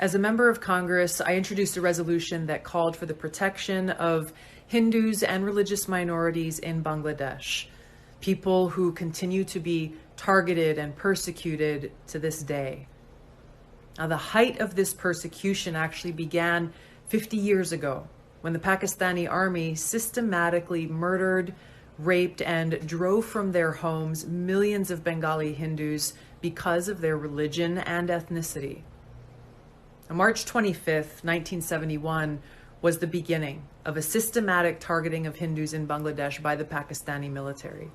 As a member of Congress, I introduced a resolution that called for the protection of Hindus and religious minorities in Bangladesh, people who continue to be targeted and persecuted to this day. Now, the height of this persecution actually began 50 years ago when the Pakistani army systematically murdered, raped, and drove from their homes millions of Bengali Hindus because of their religion and ethnicity. On March 25th, 1971, was the beginning of a systematic targeting of Hindus in Bangladesh by the Pakistani military.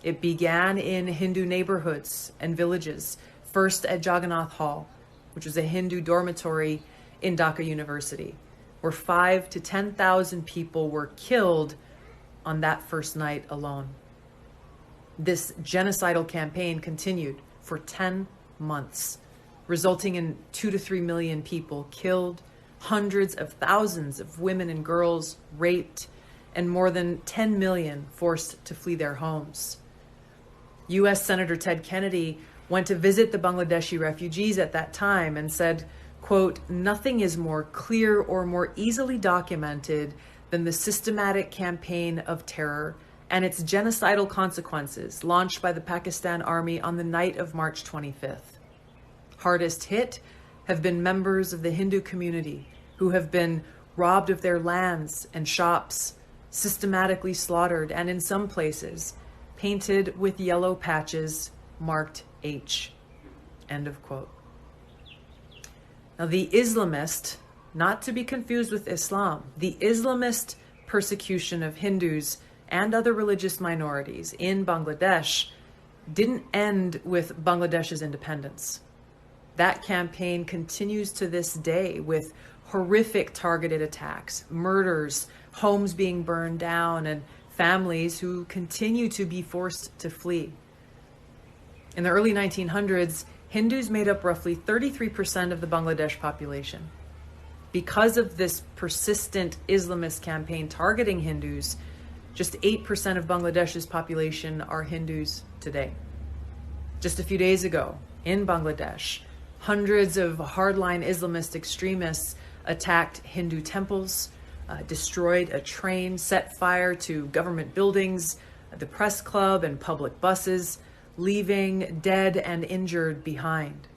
It began in Hindu neighborhoods and villages, first at Jagannath Hall, which was a Hindu dormitory in Dhaka University, where 5,000 to 10,000 people were killed on that first night alone. This genocidal campaign continued for 10 months, resulting in 2 to 3 million people killed, hundreds of thousands of women and girls raped, and more than 10 million forced to flee their homes. U.S. Senator Ted Kennedy went to visit the Bangladeshi refugees at that time and said, quote, "Nothing is more clear or more easily documented than the systematic campaign of terror and its genocidal consequences launched by the Pakistan Army on the night of March 25th. Hardest hit have been members of the Hindu community who have been robbed of their lands and shops, systematically slaughtered, and in some places, painted with yellow patches marked H." End of quote. Now, the Islamist, not to be confused with Islam, the Islamist persecution of Hindus and other religious minorities in Bangladesh didn't end with Bangladesh's independence. That campaign continues to this day with horrific targeted attacks, murders, homes being burned down, and families who continue to be forced to flee. In the early 1900s, Hindus made up roughly 33% of the Bangladesh population. Because of this persistent Islamist campaign targeting Hindus, just 8% of Bangladesh's population are Hindus today. Just a few days ago, in Bangladesh, hundreds of hardline Islamist extremists attacked Hindu temples, destroyed a train, set fire to government buildings, the press club, and public buses, leaving dead and injured behind.